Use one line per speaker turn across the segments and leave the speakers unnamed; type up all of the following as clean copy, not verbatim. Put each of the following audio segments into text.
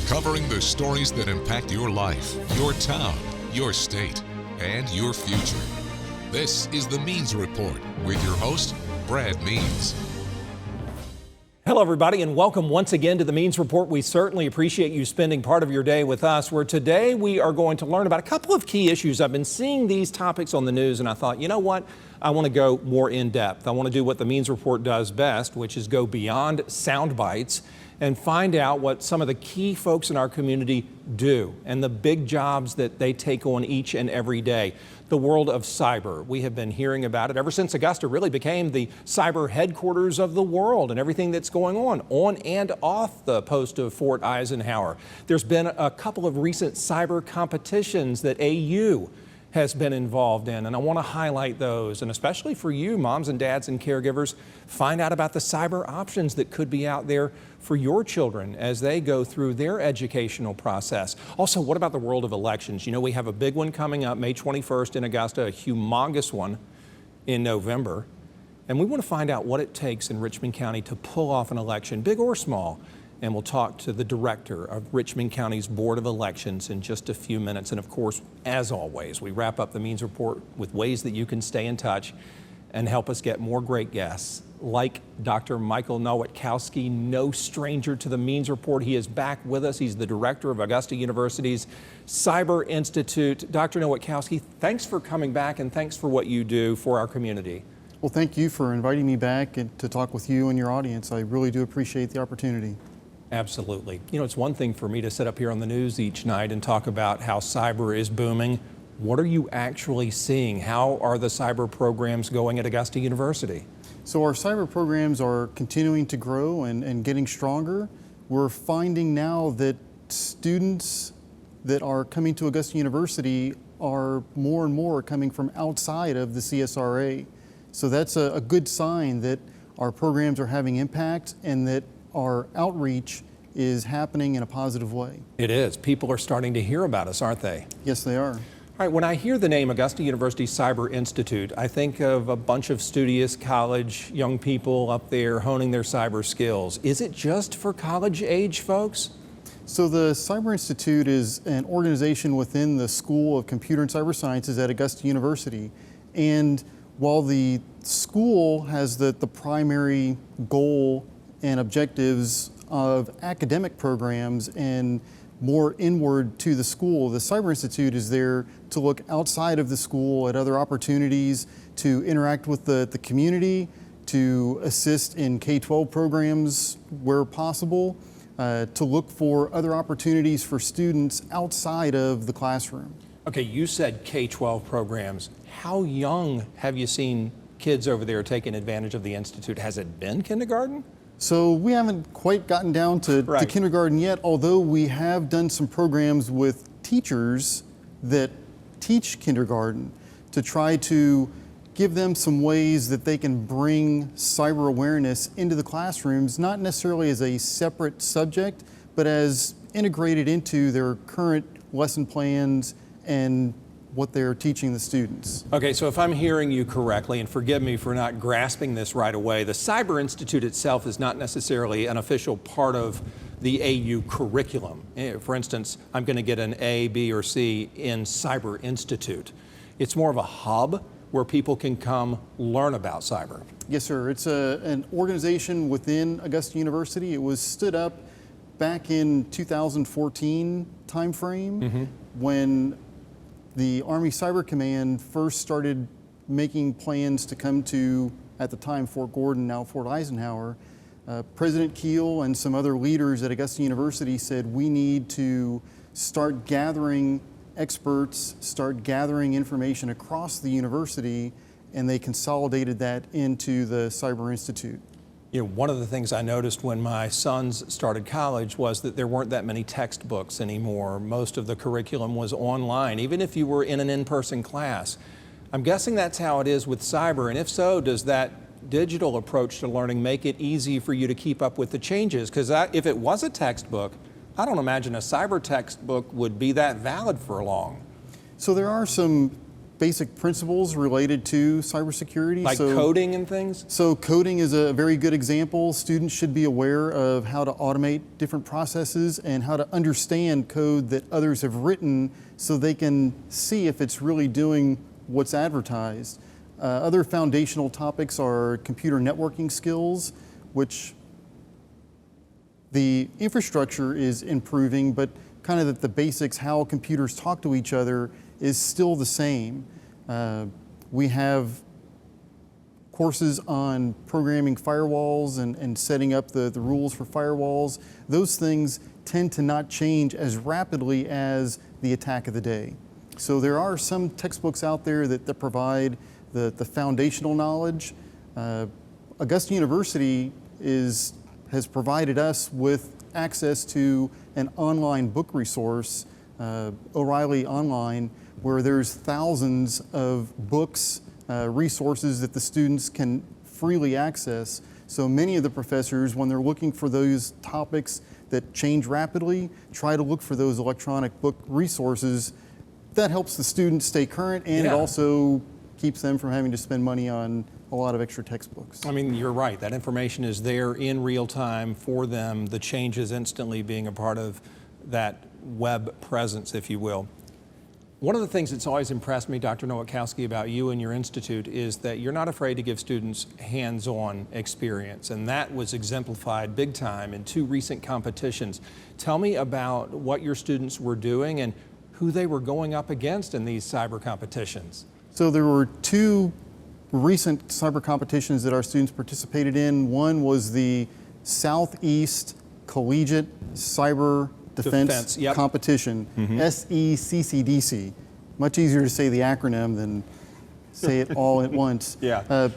covering the stories that impact your life, your town, your state, and your future. This is the Means Report with your host, Brad Means.
Hello, everybody, and welcome once again to the Means Report. We certainly appreciate you spending part of your day with us, where today we are going to learn about a couple of key issues. I've been seeing these topics on the news, and I thought, you know what? I want to go more in depth. I want to do what the Means Report does best, which is go beyond sound bites and find out what some of the key folks in our community do and the big jobs that they take on each and every day. The world of cyber. We have been hearing about it ever since Augusta really became the cyber headquarters of the world and everything that's going on and off the post of Fort Eisenhower. There's been a couple of recent cyber competitions that AU has been involved in, and I want to highlight those, and especially for you moms and dads and caregivers, find out about the cyber options that could be out there for your children as they go through their educational process. Also, what about the world of elections? You know, we have a big one coming up May 21st in Augusta, a humongous one in November, and we want to find out what it takes in Richmond County to pull off an election, big or small. And we'll talk to the director of Richmond County's Board of Elections in just a few minutes. And of course, as always, we wrap up the Means Report with ways that you can stay in touch and help us get more great guests like Dr. Michael Nowatkowski, no stranger to the Means Report. He is back with us. He's the director of Augusta University's Cyber Institute. Dr. Nowatkowski, thanks for coming back and thanks for what you do for our community.
Well, thank you for inviting me back and to talk with you and your audience. I really do appreciate the opportunity.
Absolutely. You know, it's one thing for me to sit up here on the news each night and talk about how cyber is booming. What are you actually seeing? How are the cyber programs going at Augusta University?
So our cyber programs are continuing to grow and getting stronger. We're finding now that students that are coming to Augusta University are more and more coming from outside of the CSRA. So that's a good sign that our programs are having impact and that our outreach is happening in a positive way.
It is. People are starting to hear about us, aren't they?
Yes, they are.
All right, when I hear the name Augusta University Cyber Institute, I think of a bunch of studious college young people up there honing their cyber skills. Is it just for college age folks?
So the Cyber Institute is an organization within the School of Computer and Cyber Sciences at Augusta University. And while the school has the primary goal and objectives of academic programs and more inward to the school, the Cyber Institute is there to look outside of the school at other opportunities to interact with the community, to assist in K-12 programs where possible, to look for other opportunities for students outside of the classroom.
Okay, you said K-12 programs. How young have you seen kids over there taking advantage of the Institute? Has it been kindergarten?
So we haven't quite gotten down to kindergarten yet, although we have done some programs with teachers that teach kindergarten to try to give them some ways that they can bring cyber awareness into the classrooms, not necessarily as a separate subject, but as integrated into their current lesson plans and what they're teaching the students.
Okay, so if I'm hearing you correctly, and forgive me for not grasping this right away, the Cyber Institute itself is not necessarily an official part of the AU curriculum. For instance, I'm going to get an A, B, or C in Cyber Institute. It's more of a hub where people can come learn about cyber.
Yes, sir. It's an organization within Augusta University. It was stood up back in 2014 timeframe when the Army Cyber Command first started making plans to come to, at the time, Fort Gordon, now Fort Eisenhower. President Keel and some other leaders at Augusta University said we need to start gathering experts, start gathering information across the university, and they consolidated that into the Cyber Institute.
You know, one of the things I noticed when my sons started college was that there weren't that many textbooks anymore. Most of the curriculum was online, even if you were in an in-person class. I'm guessing that's how it is with cyber, and if so, does that digital approach to learning make it easy for you to keep up with the changes? Because if it was a textbook, I don't imagine a cyber textbook would be that valid for long.
So there are some basic principles related to cybersecurity.
Like coding and things?
So coding is a very good example. Students should be aware of how to automate different processes and how to understand code that others have written so they can see if it's really doing what's advertised. Other foundational topics are computer networking skills, which the infrastructure is improving, but kind of the basics, how computers talk to each other, is still the same. We have courses on programming firewalls and setting up the rules for firewalls. Those things tend to not change as rapidly as the attack of the day. So there are some textbooks out there that provide the foundational knowledge. Augusta University has provided us with access to an online book resource, O'Reilly Online, where there's thousands of books, resources that the students can freely access. So many of the professors, when they're looking for those topics that change rapidly, try to look for those electronic book resources. That helps the students stay current, and it also keeps them from having to spend money on a lot of extra textbooks.
I mean, you're right. That information is there in real time for them. The changes instantly being a part of that web presence, if you will. One of the things that's always impressed me, Dr. Nowatkowski, about you and your institute is that you're not afraid to give students hands-on experience, and that was exemplified big time in 2 recent competitions. Tell me about what your students were doing and who they were going up against in these cyber competitions.
So there were 2 recent cyber competitions that our students participated in. One was the Southeast Collegiate Cyber Defense Competition, SECCDC. Much easier to say the acronym than say it all at once.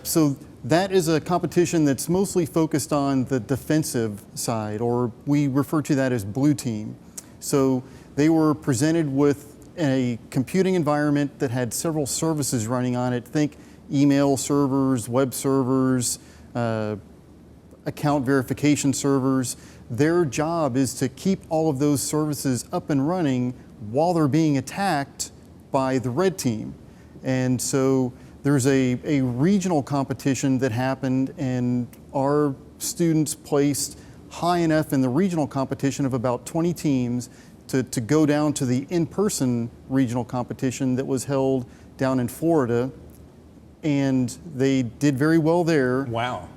So that is a competition that's mostly focused on the defensive side, or we refer to that as blue team. So they were presented with a computing environment that had several services running on it. Think email servers, web servers, account verification servers. Their job is to keep all of those services up and running while they're being attacked by the red team. And so there's a regional competition that happened, and our students placed high enough in the regional competition of about 20 teams to go down to the in-person regional competition that was held down in Florida. And they did very well there.
Wow.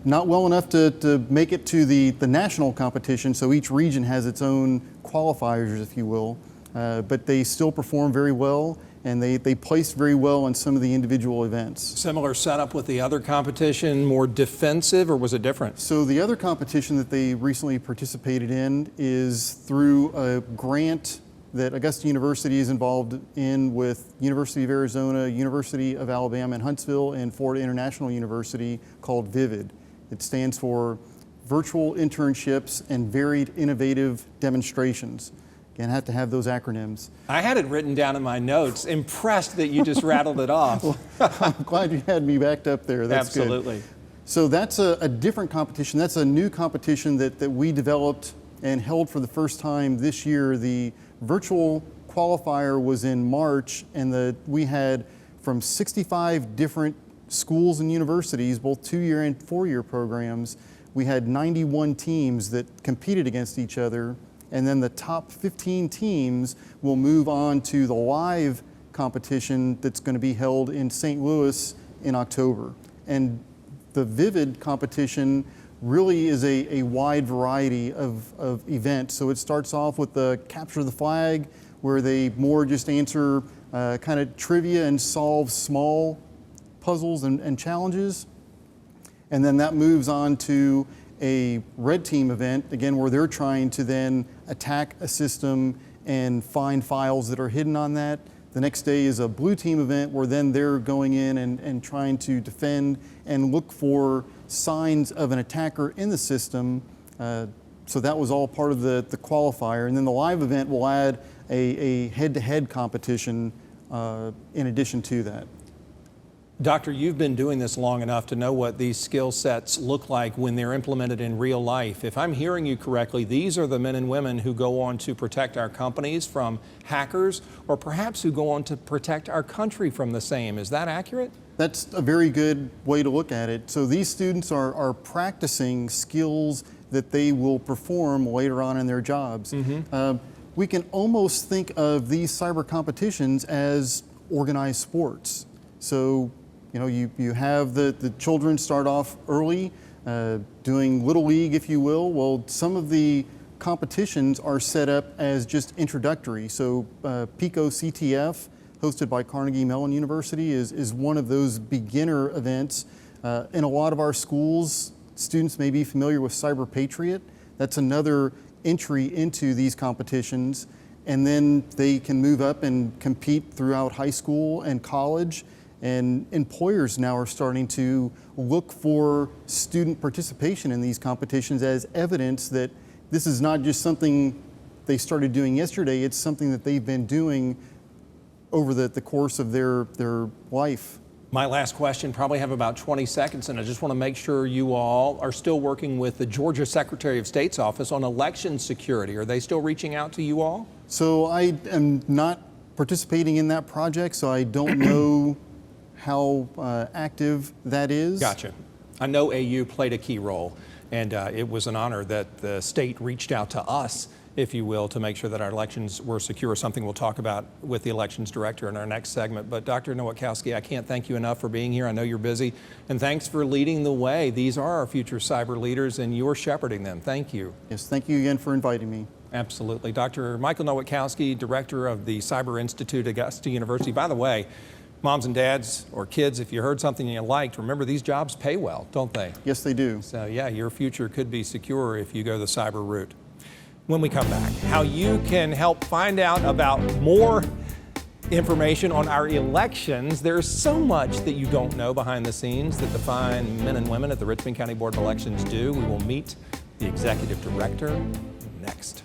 Not well enough to make it to the national competition, so each region has its own qualifiers, if you will. But they still performed very well, and they placed very well in some of the individual events.
Similar setup with the other competition, more defensive, or was it different?
So the other competition that they recently participated in is through a grant that Augusta University is involved in with University of Arizona, University of Alabama in Huntsville, and Florida International University, called VIVID. It stands for Virtual Internships and Varied Innovative Demonstrations. Again, I have to have those acronyms.
I had it written down in my notes. Impressed that you just rattled it off.
Well, I'm glad you had me backed up there. That's
Absolutely.
Good. So that's a different competition. That's a new competition that we developed and held for the first time this year. The virtual qualifier was in March, and we had from 65 different schools and universities, both 2-year and 4-year programs. We had 91 teams that competed against each other, and then the top 15 teams will move on to the live competition that's going to be held in St. Louis in October. And the VIVID competition really is a wide variety of events. So it starts off with the capture the flag, where they more just answer kind of trivia and solve small puzzles and challenges. And then that moves on to a red team event, again, where they're trying to then attack a system and find files that are hidden on that. The next day is a blue team event, where then they're going in and trying to defend and look for signs of an attacker in the system. So that was all part of the qualifier. And then the live event will add a head-to-head competition in addition to that.
Doctor, you've been doing this long enough to know what these skill sets look like when they're implemented in real life. If I'm hearing you correctly, these are the men and women who go on to protect our companies from hackers, or perhaps who go on to protect our country from the same. Is that accurate?
That's a very good way to look at it. So these students are practicing skills that they will perform later on in their jobs. We can almost think of these cyber competitions as organized sports. So, you know, you have the children start off early, doing Little League, if you will. Well, some of the competitions are set up as just introductory. So PICO CTF, hosted by Carnegie Mellon University, is one of those beginner events. In a lot of our schools, students may be familiar with Cyber Patriot. That's another entry into these competitions. And then they can move up and compete throughout high school and college. And employers now are starting to look for student participation in these competitions as evidence that this is not just something they started doing yesterday, it's something that they've been doing over the course of their life.
My last question, probably have about 20 seconds, and I just want to make sure you all are still working with the Georgia Secretary of State's office on election security. Are they still reaching out to you all?
So I am not participating in that project, so I don't know how active that is.
Gotcha. I know AU played a key role, and it was an honor that the state reached out to us, if you will, to make sure that our elections were secure, something we'll talk about with the elections director in our next segment. But Dr. Nowatkowski, I can't thank you enough for being here. I know you're busy, and thanks for leading the way. These are our future cyber leaders, and you're shepherding them. Thank you.
Yes, thank you again for inviting me.
Absolutely. Dr. Michael Nowatkowski, director of the Cyber Institute at Augusta University. By the way, moms and dads or kids, if you heard something you liked, remember these jobs pay well, don't they?
Yes, they do.
So yeah, your future could be secure if you go the cyber route. When we come back, how you can help find out about more information on our elections. There's so much that you don't know behind the scenes that the fine men and women at the Richmond County Board of Elections do. We will meet the executive director next.